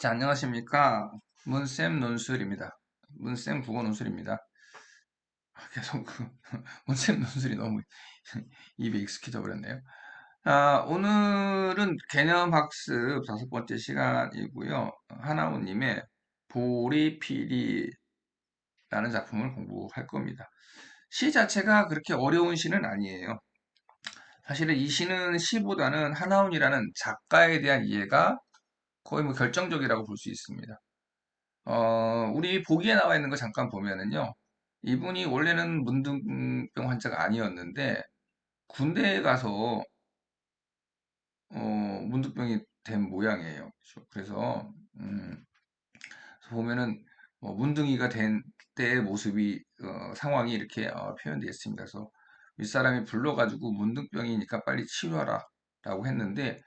자, 안녕하십니까. 문쌤 논술입니다. 문쌤 국어 논술입니다. 계속 문쌤 논술이 너무 입에 익숙해져 버렸네요. 오늘은 개념학습 다섯 번째 시간이고요. 하나우님의 보리피리라는 작품을 공부할 겁니다. 시 자체가 그렇게 어려운 시는 아니에요. 사실은 이 시는 시보다는 하나운이라는 작가에 대한 이해가 거의 뭐 결정적이라고 볼 수 있습니다. 우리 보기에 나와 있는 거 잠깐 보면은요. 이분이 원래는 문둥병 환자가 아니었는데, 군대에 가서, 문둥병이 된 모양이에요. 그렇죠? 그래서, 보면은, 문둥이가 된 때의 모습이, 상황이 이렇게 표현되어 있습니다. 그래서 윗사람이 불러가지고 문둥병이니까 빨리 치료하라. 라고 했는데,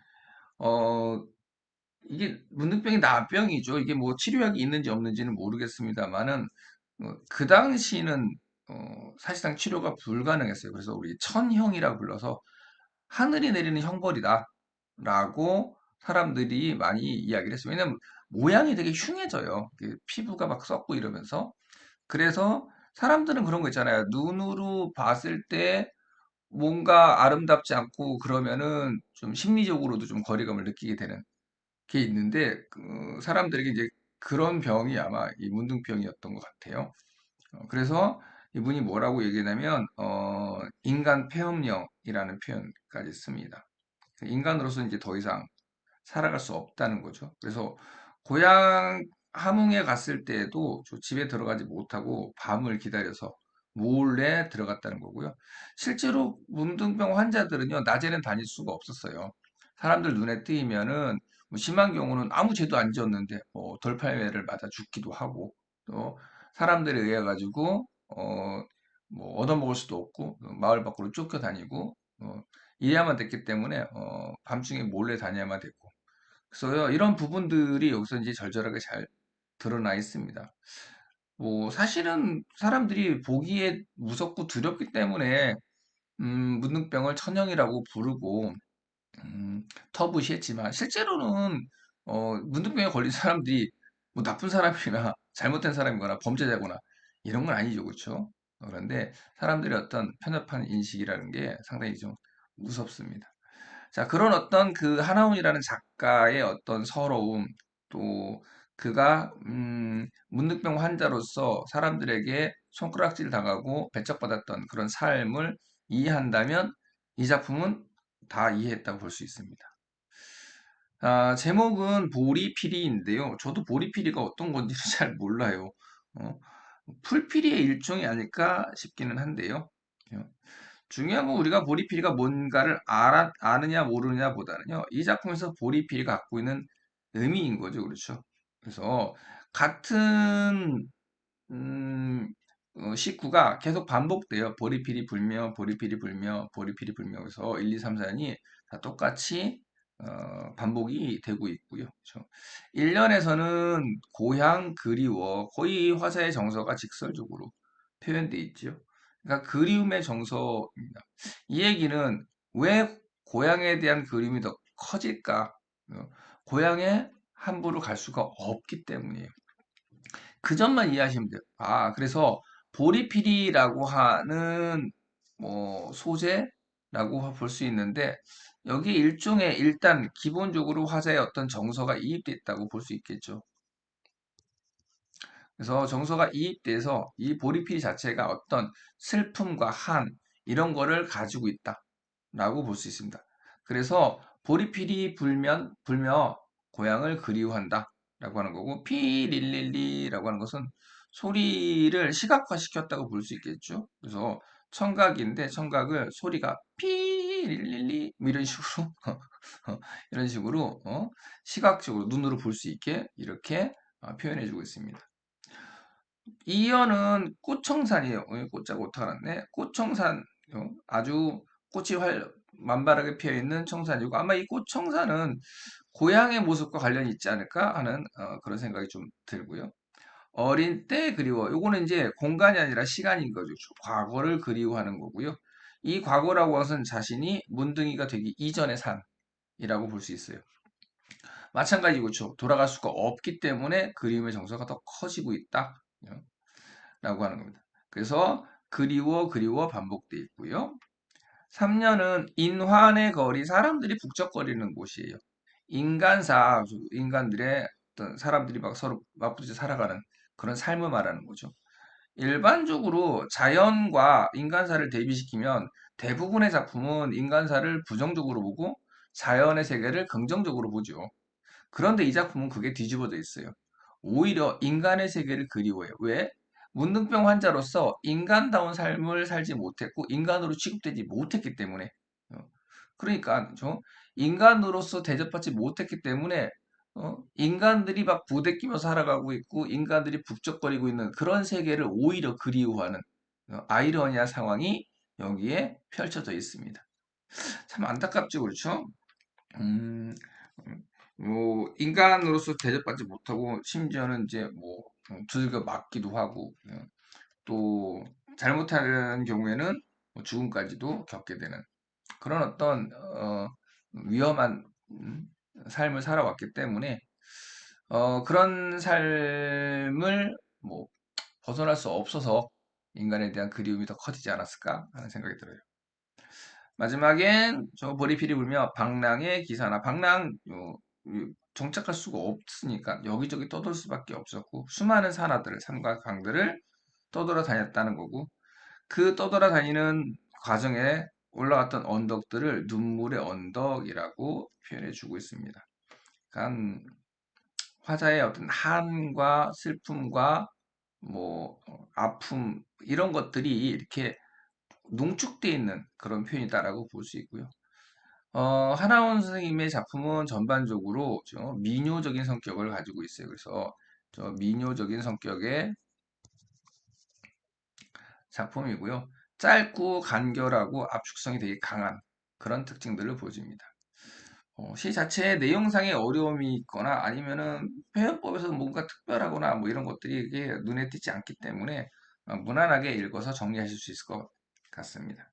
어, 이게 문둥병이 나병이죠. 이게 뭐 치료약이 있는지 없는지는 모르겠습니다만은 그 당시는 사실상 치료가 불가능했어요. 그래서 우리 천형이라고 불러서 하늘이 내리는 형벌이다라고 사람들이 많이 이야기를 했어요. 왜냐면 모양이 되게 흉해져요. 피부가 막 썩고 이러면서. 그래서 사람들은 그런 거 있잖아요. 눈으로 봤을 때 뭔가 아름답지 않고 그러면은 좀 심리적으로도 좀 거리감을 느끼게 되는 게 있는데 사람들에게 이제 그런 병이 아마 이 문둥병이었던 것 같아요. 그래서 이분이 뭐라고 얘기하냐면 인간 폐업령이라는 표현까지 씁니다. 인간으로서 이제 더 이상 살아갈 수 없다는 거죠. 그래서 고향 함흥에 갔을 때에도 저 집에 들어가지 못하고 밤을 기다려서 몰래 들어갔다는 거고요. 실제로 문둥병 환자들은요, 낮에는 다닐 수가 없었어요. 사람들 눈에 띄면은 뭐 심한 경우는 아무 죄도 안 지었는데 돌팔매를 맞아 죽기도 하고 또 사람들에 의해 가지고 뭐 얻어먹을 수도 없고 마을 밖으로 쫓겨다니고 이래야만 됐기 때문에 밤중에 몰래 다녀야만 됐고 그래서요, 이런 부분들이 여기서 이제 절절하게 잘 드러나 있습니다. 뭐, 사실은 사람들이 보기에 무섭고 두렵기 때문에, 문둥병을 천형이라고 부르고, 터부시했지만, 실제로는, 문둥병에 걸린 사람들이 뭐 나쁜 사람이나 잘못된 사람이거나 범죄자거나 이런 건 아니죠. 그렇죠? 그런데 사람들의 어떤 편협한 인식이라는 게 상당히 좀 무섭습니다. 자, 그런 어떤 그 하나운이라는 작가의 어떤 서러움, 또 그가 문득병 환자로서 사람들에게 손가락질 당하고 배척받았던 그런 삶을 이해한다면 이 작품은 다 이해했다고 볼 수 있습니다. 제목은 보리피리인데요. 저도 보리피리가 어떤 건지는 잘 몰라요. 어, 풀피리의 일종이 아닐까 싶기는 한데요. 중요한 건 우리가 보리피리가 뭔가를 아느냐 모르느냐 보다는요. 이 작품에서 보리피리가 갖고 있는 의미인 거죠. 그렇죠? 그래서 같은 식구가 계속 반복돼요. 보리피리 불며 보리피리 불며 보리피리 불며 그래서 1, 2, 3, 4년이 다 똑같이 반복이 되고 있고요. 그렇죠? 1년에서는 고향 그리워 거의 화사의 정서가 직설적으로 표현돼 있죠. 그러니까 그리움의 정서입니다. 이 얘기는 왜 고향에 대한 그리움이 더 커질까? 고향에 함부로 갈 수가 없기 때문이에요. 그 점만 이해하시면 돼요. 그래서 보리피리라고 하는 뭐 소재라고 볼 수 있는데 여기 일종의 일단 기본적으로 화자의 어떤 정서가 이입돼 있다고 볼 수 있겠죠. 그래서 정서가 이입돼서 이 보리피리 자체가 어떤 슬픔과 한 이런 거를 가지고 있다라고 볼 수 있습니다. 그래서 보리피리 불며 고향을 그리워한다라고 하는 거고 피릴릴리라고 하는 것은 소리를 시각화시켰다고 볼 수 있겠죠. 그래서 청각인데 청각을 소리가 피릴릴리 뭐 이런 식으로 이런 식으로 시각적으로 눈으로 볼 수 있게 이렇게 표현해주고 있습니다. 이어는 꽃청산이에요. 꽃자가 오타가 났네. 꽃청산, 아주 꽃이 만발하게 피어 있는 청산이고, 아마 이 꽃청산은 고향의 모습과 관련이 있지 않을까 하는 그런 생각이 좀 들고요. 어린 때 그리워. 요거는 이제 공간이 아니라 시간인 거죠. 과거를 그리워하는 거고요. 이 과거라고 하는 것은 자신이 문둥이가 되기 이전의 삶이라고 볼 수 있어요. 마찬가지고, 그렇죠. 돌아갈 수가 없기 때문에 그리움의 정서가 더 커지고 있다. 라고 하는 겁니다. 그래서 그리워, 그리워 반복돼 있고요. 3년은 인환의 거리, 사람들이 북적거리는 곳이에요. 인간사, 인간들의 어떤 사람들이 막 서로 맞부딪혀 살아가는 그런 삶을 말하는 거죠. 일반적으로 자연과 인간사를 대비시키면 대부분의 작품은 인간사를 부정적으로 보고 자연의 세계를 긍정적으로 보죠. 그런데 이 작품은 그게 뒤집어져 있어요. 오히려 인간의 세계를 그리워해요. 왜? 문둥병 환자로서 인간다운 삶을 살지 못했고 인간으로 취급되지 못했기 때문에. 어, 그러니까 인간으로서 대접받지 못했기 때문에 인간들이 막 부대끼며 살아가고 있고 인간들이 북적거리고 있는 그런 세계를 오히려 그리워하는 아이러니한 상황이 여기에 펼쳐져 있습니다. 참 안타깝죠, 그렇죠? 음, 뭐 인간으로서 대접받지 못하고 심지어는 이제 뭐 두들겨 맞기도 하고 또 잘못하는 경우에는 뭐 죽음까지도 겪게 되는 그런 어떤 위험한 삶을 살아왔기 때문에 그런 삶을 뭐 벗어날 수 없어서 인간에 대한 그리움이 더 커지지 않았을까 하는 생각이 들어요. 마지막엔 저 보리필이 불며 방랑의 기사나 방랑 정착할 수가 없으니까 여기저기 떠돌 수밖에 없었고 수많은 산하들을 산과 강들을 떠돌아 다녔다는 거고 그 떠돌아다니는 과정에 올라갔던 언덕들을 눈물의 언덕이라고 표현해 주고 있습니다. 그러니까 화자의 어떤 한과 슬픔과 뭐 아픔 이런 것들이 이렇게 농축되어 있는 그런 표현이다라고 볼 수 있고요. 하나원 선생님의 작품은 전반적으로 미녀적인 성격을 가지고 있어요. 그래서 저 미녀적인 성격의 작품이고요. 짧고 간결하고 압축성이 되게 강한 그런 특징들을 보여줍니다. 시 자체의 내용상의 어려움이 있거나 아니면은 표현법에서 뭔가 특별하거나 뭐 이런 것들이 이게 눈에 띄지 않기 때문에 무난하게 읽어서 정리하실 수 있을 것 같습니다.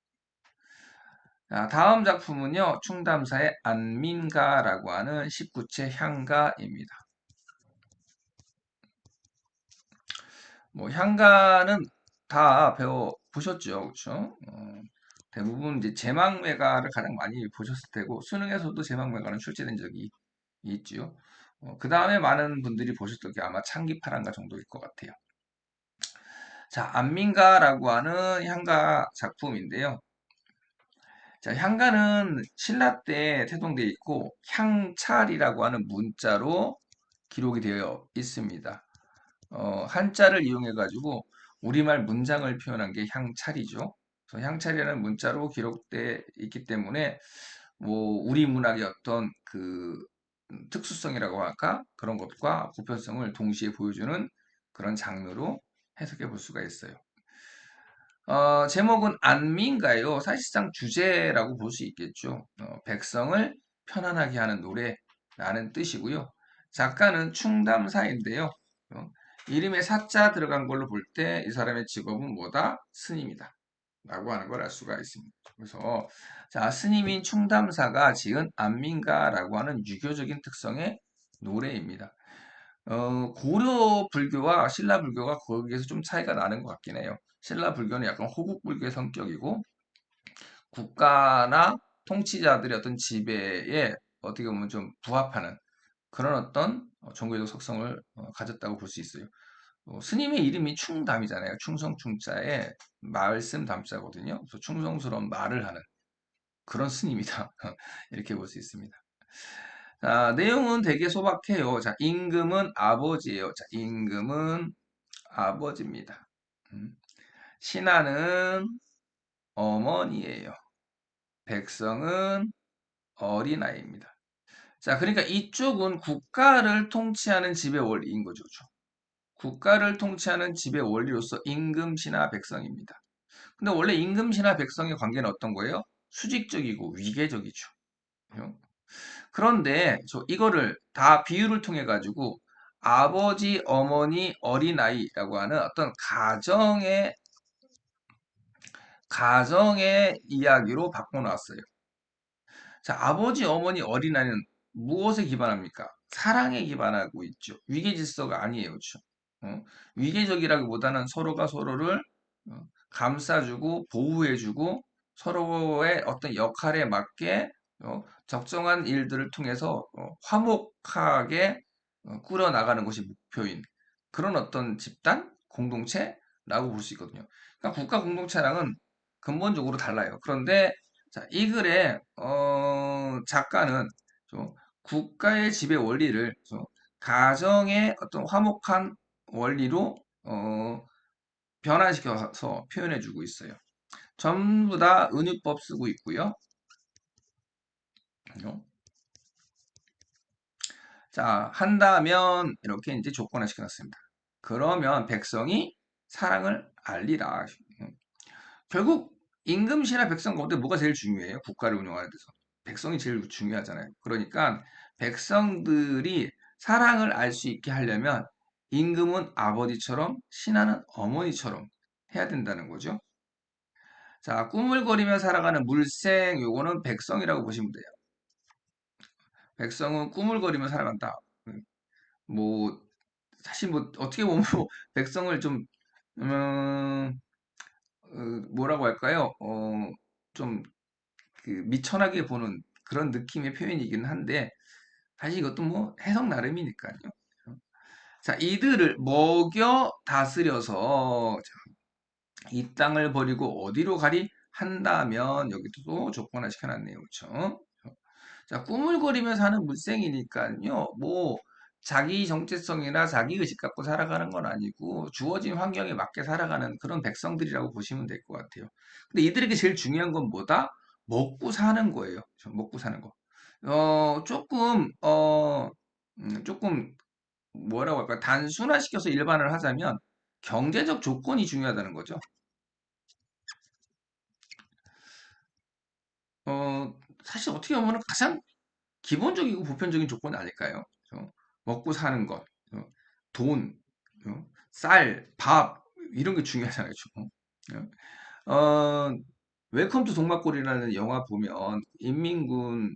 자, 다음 작품은요, 충담사의 안민가라고 하는 19채 향가입니다. 뭐 향가는 다 배워 보셨죠, 그렇죠? 대부분 이제 제망매가를 가장 많이 보셨을 테고 수능에서도 제망매가는 출제된 적이 있죠. 그 다음에 많은 분들이 보셨던 게 아마 창기파란가 정도일 것 같아요. 자, 안민가라고 하는 향가 작품인데요. 자, 향가는 신라 때 태동되어 있고 향찰이라고 하는 문자로 기록이 되어 있습니다. 한자를 이용해 가지고 우리말 문장을 표현한 게 향찰이죠. 그래서 향찰이라는 문자로 기록되어 있기 때문에 뭐 우리 문학의 어떤 그 특수성이라고 할까? 그런 것과 보편성을 동시에 보여주는 그런 장르로 해석해 볼 수가 있어요. 제목은 안민가요. 사실상 주제라고 볼 수 있겠죠. 백성을 편안하게 하는 노래라는 뜻이고요. 작가는 충담사인데요. 어, 이름에 사자 들어간 걸로 볼 때 이 사람의 직업은 뭐다? 스님이다. 라고 하는 걸 알 수가 있습니다. 그래서 자, 스님인 충담사가 지은 안민가라고 하는 유교적인 특성의 노래입니다. 고려 불교와 신라 불교가 거기에서 좀 차이가 나는 것 같긴 해요. 신라 불교는 약간 호국 불교의 성격이고 국가나 통치자들의 어떤 지배에 어떻게 보면 좀 부합하는 그런 어떤 종교적 속성을 가졌다고 볼 수 있어요. 스님의 이름이 충담이잖아요. 충성충자에 말씀 담자거든요. 그래서 충성스러운 말을 하는 그런 스님이다. 이렇게 볼 수 있습니다. 자, 내용은 되게 소박해요. 자, 임금은 아버지예요. 자, 임금은 아버지입니다. 신하는 어머니예요. 백성은 어린아이입니다. 자, 그러니까 이쪽은 국가를 통치하는 지배 원리인 거죠. 국가를 통치하는 지배 원리로서 임금, 신하, 백성입니다. 근데 원래 임금, 신하, 백성의 관계는 어떤 거예요? 수직적이고 위계적이죠. 그런데 이거를 다 비유를 통해 가지고 아버지, 어머니, 어린아이라고 하는 어떤 가정의 이야기로 바꿔놨어요. 자, 아버지, 어머니, 어린아이는 무엇에 기반합니까? 사랑에 기반하고 있죠. 위계 질서가 아니에요. 그렇죠? 위계적이라기보다는 서로가 서로를 감싸주고 보호해주고 서로의 어떤 역할에 맞게 적정한 일들을 통해서 화목하게 꾸려나가는 것이 목표인 그런 어떤 집단, 공동체라고 볼 수 있거든요. 그러니까 국가 공동체랑은 근본적으로 달라요. 그런데 자, 이 글의 작가는 좀 국가의 지배 원리를 좀 가정의 어떤 화목한 원리로 변화시켜서 표현해주고 있어요. 전부 다 은유법 쓰고 있고요. 자, 한다면 이렇게 이제 조건화 시켜놨습니다. 그러면 백성이 사랑을 알리라. 결국 임금시나 백성 가운데 뭐가 제일 중요해요? 국가를 운영하는 데서. 백성이 제일 중요하잖아요. 그러니까 백성들이 사랑을 알 수 있게 하려면 임금은 아버지처럼 신하는 어머니처럼 해야 된다는 거죠. 자, 꾸물거리며 살아가는 물생 요거는 백성이라고 보시면 돼요. 백성은 꾸물거리며 살아간다. 뭐 사실 뭐 어떻게 보면 백성을 좀 음, 뭐라고 할까요? 좀 그 미천하게 보는 그런 느낌의 표현이긴 한데 사실 이것도 뭐 해석 나름이니까요. 자, 이들을 먹여 다스려서 이 땅을 버리고 어디로 가리 한다면 여기도 또 조건화 시켜놨네요. 그렇죠? 자, 꾸물거리며 사는 물생이니까요. 뭐 자기 정체성이나 자기 의식 갖고 살아가는 건 아니고 주어진 환경에 맞게 살아가는 그런 백성들이라고 보시면 될 것 같아요. 근데 이들에게 제일 중요한 건 뭐다? 먹고 사는 거예요. 먹고 사는 거. 조금 조금 뭐라고 할까? 단순화시켜서 일반을 하자면 경제적 조건이 중요하다는 거죠. 사실 어떻게 보면 가장 기본적이고 보편적인 조건 아닐까요? 먹고 사는 것, 돈, 쌀, 밥 이런 게 중요하잖아요. 어, 웰컴 투 동막골이라는 영화 보면 인민군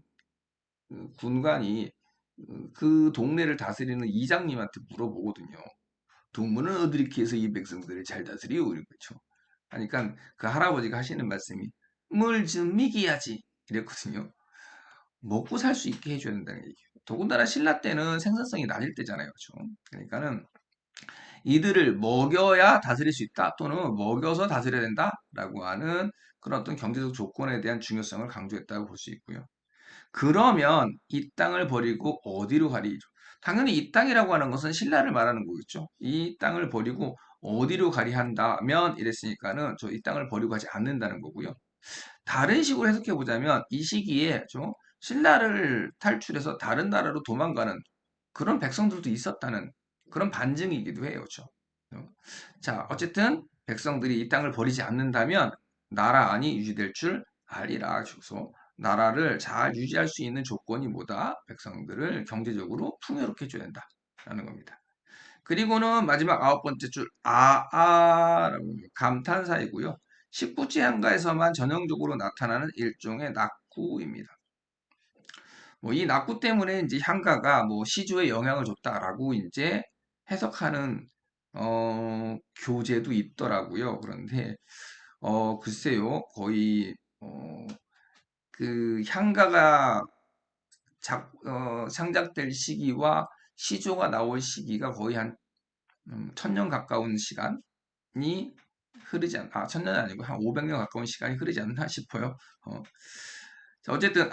군관이 그 동네를 다스리는 이장님한테 물어보거든요. 동무는 어떻게 해서 이 백성들을 잘 다스리오? 이런 거죠. 하니까 그 할아버지가 하시는 말씀이 뭘 좀 먹여야지 이랬거든요. 먹고 살 수 있게 해줘야 된다는 얘기예요. 더군다나 신라 때는 생산성이 낮을 때잖아요. 그렇죠? 그러니까는 이들을 먹여야 다스릴 수 있다 또는 먹여서 다스려야 된다라고 하는 그런 어떤 경제적 조건에 대한 중요성을 강조했다고 볼 수 있고요. 그러면 이 땅을 버리고 어디로 가리죠? 당연히 이 땅이라고 하는 것은 신라를 말하는 거겠죠. 이 땅을 버리고 어디로 가리 한다면 이랬으니까는 저 이 땅을 버리고 가지 않는다는 거고요. 다른 식으로 해석해 보자면 이 시기에 좀 신라를 탈출해서 다른 나라로 도망가는 그런 백성들도 있었다는 그런 반증이기도 해요. 그렇죠? 자, 어쨌든 백성들이 이 땅을 버리지 않는다면 나라 안이 유지될 줄 알리라. 그래서 나라를 잘 유지할 수 있는 조건이 뭐다? 백성들을 경제적으로 풍요롭게 해줘야 된다라는 겁니다. 그리고는 마지막 아홉 번째 줄 아아라고 감탄사이고요. 십구지 한가에서만 전형적으로 나타나는 일종의 낙구입니다. 뭐 이 낙구 때문에 이제 향가가 뭐 시조에 영향을 줬다라고 이제 해석하는 교재도 있더라고요. 그런데 글쎄요. 거의 그 향가가 창작될 시기와 시조가 나올 시기가 거의 한 1000년 가까운 시간이 흐르지 않, 아, 1000년이 아니고 한 500년 가까운 시간이 흐르지 않나 싶어요. 어, 자, 어쨌든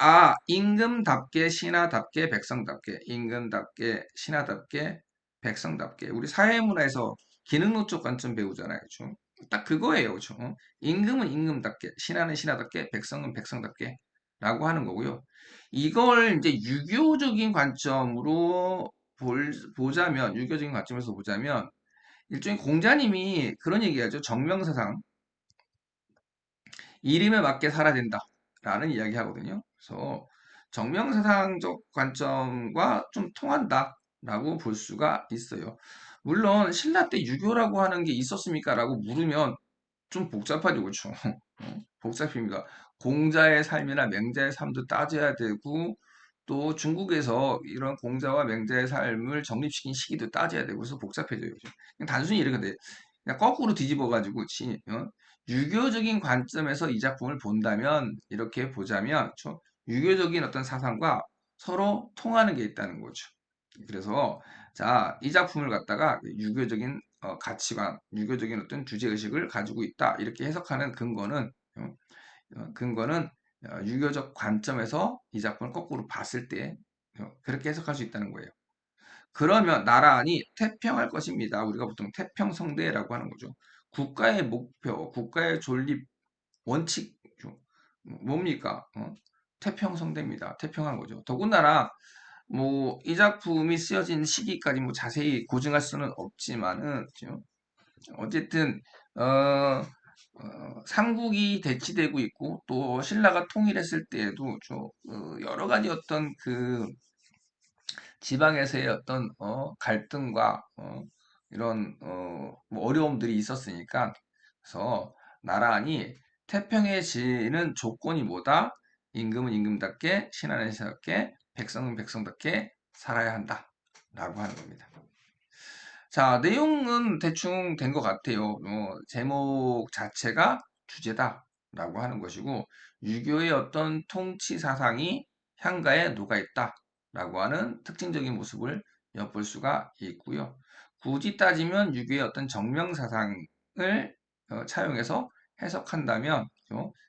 임금답게 신하답게 백성답게 임금답게 신하답게 백성답게 우리 사회문화에서 기능론적 관점 배우잖아요. 그죠? 딱 그거예요. 그죠? 임금은 임금답게 신하는 신하답게 백성은 백성답게 라고 하는 거고요. 이걸 이제 유교적인 관점으로 보자면 유교적인 관점에서 보자면 일종의 공자님이 그런 얘기하죠. 정명사상 이름에 맞게 살아야 된다라는 이야기 하거든요. 그래서 정명사상적 관점과 좀 통한다라고 볼 수가 있어요. 물론 신라 때 유교라고 하는 게 있었습니까? 라고 물으면 좀 복잡하죠. 그렇죠? 복잡합니다. 공자의 삶이나 맹자의 삶도 따져야 되고 또 중국에서 이런 공자와 맹자의 삶을 정립시킨 시기도 따져야 되고 그래서 복잡해져요. 그냥 단순히 이렇게 돼. 그냥 거꾸로 뒤집어 가지고 유교적인 관점에서 이 작품을 본다면 이렇게 보자면 유교적인 어떤 사상과 서로 통하는 게 있다는 거죠. 그래서 자, 이 작품을 갖다가 유교적인 가치관, 유교적인 어떤 주제의식을 가지고 있다. 이렇게 해석하는 근거는 유교적 관점에서 이 작품을 거꾸로 봤을 때 그렇게 해석할 수 있다는 거예요. 그러면 나라안이 태평할 것입니다. 우리가 보통 태평성대라고 하는 거죠. 국가의 목표, 국가의 존립 원칙 뭡니까? 태평성대입니다. 태평한 거죠. 더군다나 뭐 이 작품이 쓰여진 시기까지 뭐 자세히 고증할 수는 없지만은 어쨌든 삼국이 대치되고 있고 또 신라가 통일했을 때에도 여러 가지 어떤 그 지방에서의 어떤 갈등과 이런 뭐 어려움들이 있었으니까 그래서 나란히 태평해지는 조건이 뭐다? 임금은 임금답게 신하는 신하답게 백성은 백성답게 살아야 한다라고 하는 겁니다. 자, 내용은 대충 된 것 같아요. 제목 자체가 주제다라고 하는 것이고, 유교의 어떤 통치 사상이 향가에 녹아있다라고 하는 특징적인 모습을 엿볼 수가 있고요. 굳이 따지면 유교의 어떤 정명 사상을 차용해서 해석한다면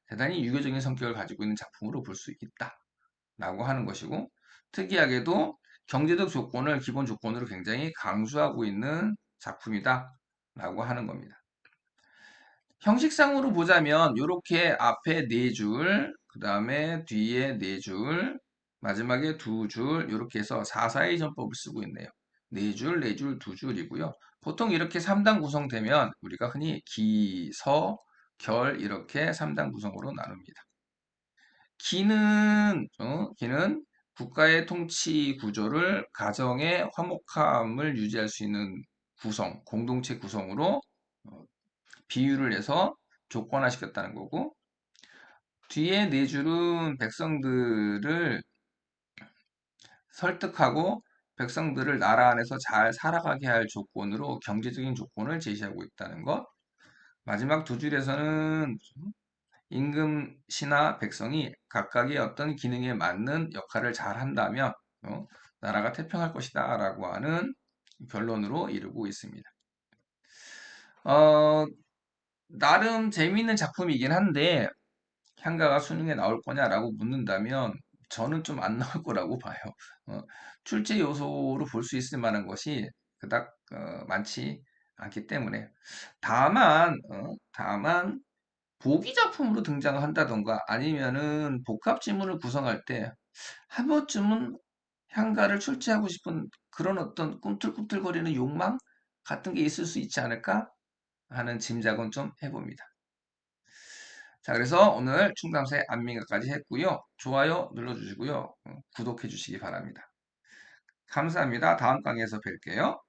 대단히 유교적인 성격을 가지고 있는 작품으로 볼 수 있다라고 하는 것이고, 특이하게도 경제적 조건을 기본 조건으로 굉장히 강조하고 있는 작품이다 라고 하는 겁니다. 형식상으로 보자면 이렇게 앞에 4줄, 그 다음에 뒤에 4줄, 마지막에 2줄 이렇게 해서 442 전법을 쓰고 있네요. 4줄, 4줄, 2줄이고요. 보통 이렇게 3단 구성되면 우리가 흔히 기, 서, 결 이렇게 3단 구성으로 나눕니다. 기는 국가의 통치 구조를 가정의 화목함을 유지할 수 있는 구성, 공동체 구성으로 어, 비유를 해서 조건화시켰다는 거고, 뒤에 4줄은 백성들을 설득하고 백성들을 나라 안에서 잘 살아가게 할 조건으로 경제적인 조건을 제시하고 있다는 것. 마지막 2줄에서는 임금, 신하, 백성이 각각의 어떤 기능에 맞는 역할을 잘 한다면 나라가 태평할 것이다 라고 하는 결론으로 이르고 있습니다. 어, 나름 재미있는 작품이긴 한데 향가가 수능에 나올 거냐라고 묻는다면 저는 좀 안 나올 거라고 봐요. 어, 출제 요소로 볼 수 있을 만한 것이 그닥 많지 않기 때문에 다만 보기 작품으로 등장을 한다던가 아니면은 복합 지문을 구성할 때 한 번쯤은 향가를 출제하고 싶은 그런 어떤 꿈틀꿈틀거리는 욕망 같은 게 있을 수 있지 않을까 하는 짐작은 좀 해봅니다. 자, 그래서 오늘 충담세 안민가까지 했고요. 좋아요 눌러주시고요. 구독해 주시기 바랍니다. 감사합니다. 다음 강의에서 뵐게요.